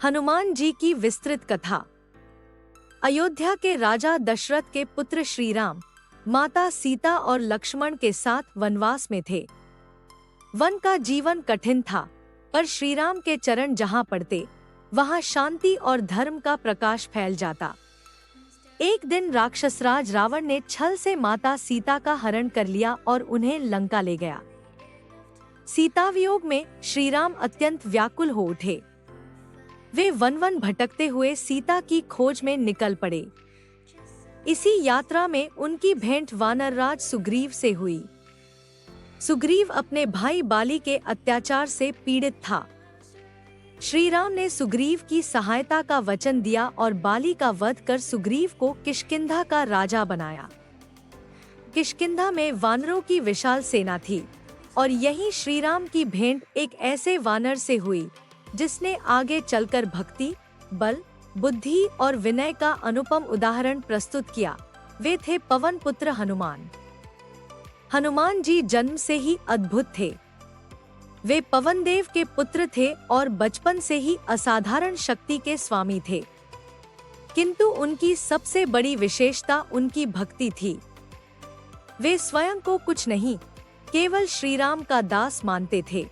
हनुमान जी की विस्तृत कथा। अयोध्या के राजा दशरथ के पुत्र श्री राम माता सीता और लक्ष्मण के साथ वनवास में थे। वन का जीवन कठिन था, पर श्री राम के चरण जहां पड़ते वहां शांति और धर्म का प्रकाश फैल जाता। एक दिन राक्षसराज रावण ने छल से माता सीता का हरण कर लिया और उन्हें लंका ले गया। सीता वियोग में श्री राम अत्यंत व्याकुल हो उठे। वे वन भटकते हुए सीता की खोज में निकल पड़े। इसी यात्रा में उनकी भेंट वानरराज सुग्रीव से हुई। सुग्रीव अपने भाई बाली के अत्याचार से पीड़ित था। श्री राम ने सुग्रीव की सहायता का वचन दिया और बाली का वध कर सुग्रीव को किष्किंधा का राजा बनाया। किष्किंधा में वानरों की विशाल सेना थी और यहीं श्री राम की भेंट एक ऐसे वानर से हुई जिसने आगे चलकर भक्ति, बल, बुद्धि और विनय का अनुपम उदाहरण प्रस्तुत किया। वे थे पवन पुत्र हनुमान। हनुमान जी जन्म से ही अद्भुत थे। वे पवन देव के पुत्र थे और बचपन से ही असाधारण शक्ति के स्वामी थे। किंतु उनकी सबसे बड़ी विशेषता उनकी भक्ति थी। वे स्वयं को कुछ नहीं, केवल श्री राम का दास मानते थे।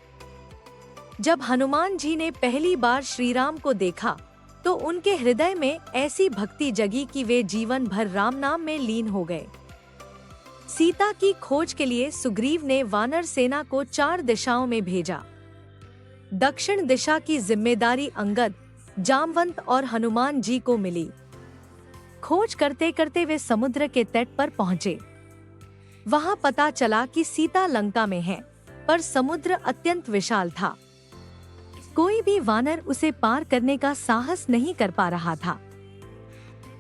जब हनुमान जी ने पहली बार श्री राम को देखा तो उनके हृदय में ऐसी भक्ति जगी कि वे जीवन भर राम नाम में लीन हो गए। सीता की खोज के लिए सुग्रीव ने वानर सेना को 4 दिशाओं में भेजा। दक्षिण दिशा की जिम्मेदारी अंगद, जामवंत और हनुमान जी को मिली। खोज करते करते वे समुद्र के तट पर पहुंचे। वहां पता चला कि सीता लंका में है, पर समुद्र अत्यंत विशाल था। कोई भी वानर उसे पार करने का साहस नहीं कर पा रहा था।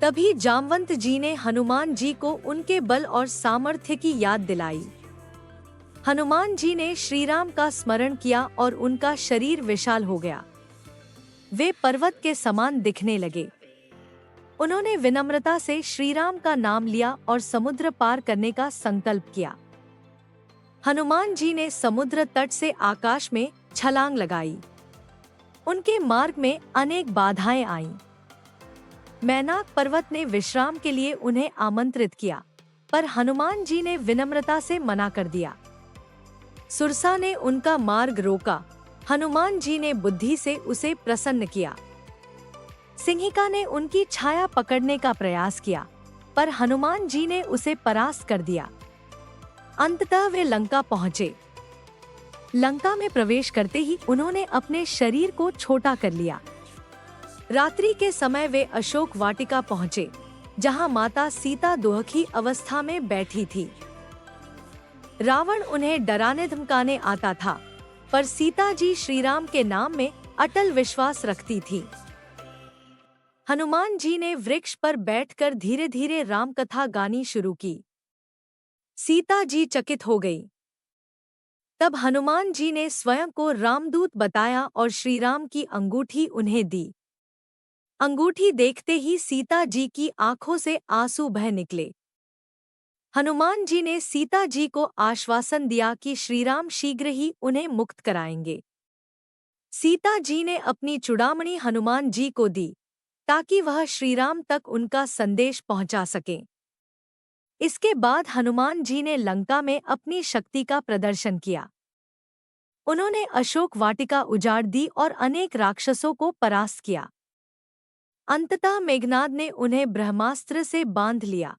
तभी जामवंत जी ने हनुमान जी को उनके बल और सामर्थ्य की याद दिलाई। हनुमान जी ने श्री राम का स्मरण किया और उनका शरीर विशाल हो गया। वे पर्वत के समान दिखने लगे। उन्होंने विनम्रता से श्री राम का नाम लिया और समुद्र पार करने का संकल्प किया। हनुमान जी ने समुद्र तट से आकाश में छलांग लगाई। उनके मार्ग में अनेक बाधाएं आईं। मैनाक पर्वत ने विश्राम के लिए उन्हें आमंत्रित किया, पर हनुमान जी ने विनम्रता से मना कर दिया। सुरसा ने उनका मार्ग रोका। हनुमान जी ने बुद्धि से उसे प्रसन्न किया। सिंहिका ने उनकी छाया पकड़ने का प्रयास किया, पर हनुमान जी ने उसे परास्त कर दिया। अंततः वे लंका पहुंचे। लंका में प्रवेश करते ही उन्होंने अपने शरीर को छोटा कर लिया। रात्रि के समय वे अशोक वाटिका पहुंचे, जहां माता सीता दुखी अवस्था में बैठी थी। रावण उन्हें डराने धमकाने आता था, पर सीता जी श्री राम के नाम में अटल विश्वास रखती थी। हनुमान जी ने वृक्ष पर बैठकर धीरे धीरे राम कथा गानी शुरू की। सीता जी चकित हो गई। तब हनुमान जी ने स्वयं को रामदूत बताया और श्री राम की अंगूठी उन्हें दी। अंगूठी देखते ही सीता जी की आंखों से आंसू बह निकले। हनुमान जी ने सीता जी को आश्वासन दिया कि श्री राम शीघ्र ही उन्हें मुक्त कराएंगे। सीता जी ने अपनी चूड़ामणि हनुमान जी को दी, ताकि वह श्री राम तक उनका संदेश पहुंचा सकें। इसके बाद हनुमान जी ने लंका में अपनी शक्ति का प्रदर्शन किया। उन्होंने अशोक वाटिका उजाड़ दी और अनेक राक्षसों को परास्त किया। अंततः मेघनाद ने उन्हें ब्रह्मास्त्र से बांध लिया।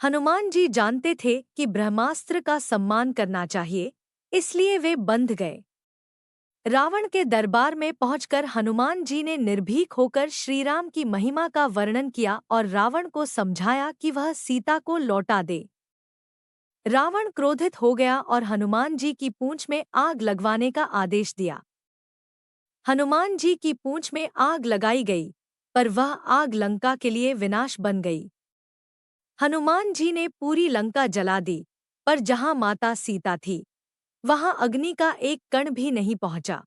हनुमान जी जानते थे कि ब्रह्मास्त्र का सम्मान करना चाहिए, इसलिए वे बंध गए। रावण के दरबार में पहुंचकर हनुमान जी ने निर्भीक होकर श्री राम की महिमा का वर्णन किया और रावण को समझाया कि वह सीता को लौटा दे। रावण क्रोधित हो गया और हनुमान जी की पूंछ में आग लगवाने का आदेश दिया। हनुमान जी की पूंछ में आग लगाई गई, पर वह आग लंका के लिए विनाश बन गई। हनुमान जी ने पूरी लंका जला दी, पर जहां माता सीता थी, वहां अग्नि का एक कण भी नहीं पहुंचा।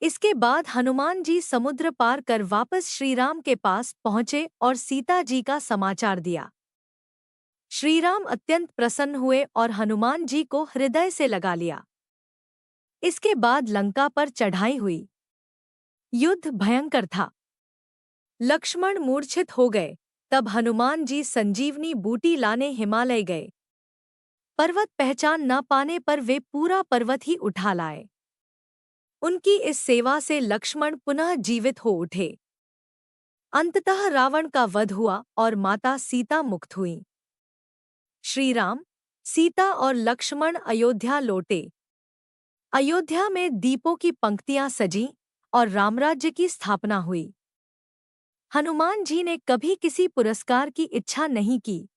इसके बाद हनुमान जी समुद्र पार कर वापस श्री राम के पास पहुंचे और सीता जी का समाचार दिया। श्री राम अत्यंत प्रसन्न हुए और हनुमान जी को हृदय से लगा लिया। इसके बाद लंका पर चढ़ाई हुई। युद्ध भयंकर था। लक्ष्मण मूर्छित हो गए। तब हनुमान जी संजीवनी बूटी लाने हिमालय गए। पर्वत पहचान न पाने पर वे पूरा पर्वत ही उठा लाए। उनकी इस सेवा से लक्ष्मण पुनः जीवित हो उठे। अंततः रावण का वध हुआ और माता सीता मुक्त हुई। श्री राम, सीता और लक्ष्मण अयोध्या लौटे। अयोध्या में दीपों की पंक्तियां सजीं और रामराज्य की स्थापना हुई। हनुमान जी ने कभी किसी पुरस्कार की इच्छा नहीं की।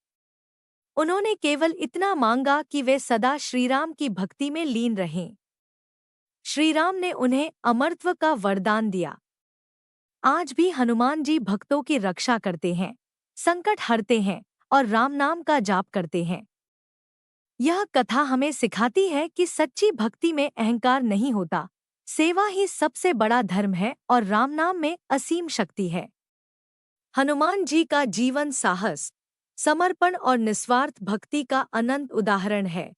उन्होंने केवल इतना मांगा कि वे सदा श्रीराम की भक्ति में लीन रहें। श्रीराम ने उन्हें अमरत्व का वरदान दिया। आज भी हनुमान जी भक्तों की रक्षा करते हैं, संकट हरते हैं और राम नाम का जाप करते हैं। यह कथा हमें सिखाती है कि सच्ची भक्ति में अहंकार नहीं होता, सेवा ही सबसे बड़ा धर्म है और राम नाम में असीम शक्ति है। हनुमान जी का जीवन साहस, समर्पण और निस्वार्थ भक्ति का अनंत उदाहरण है।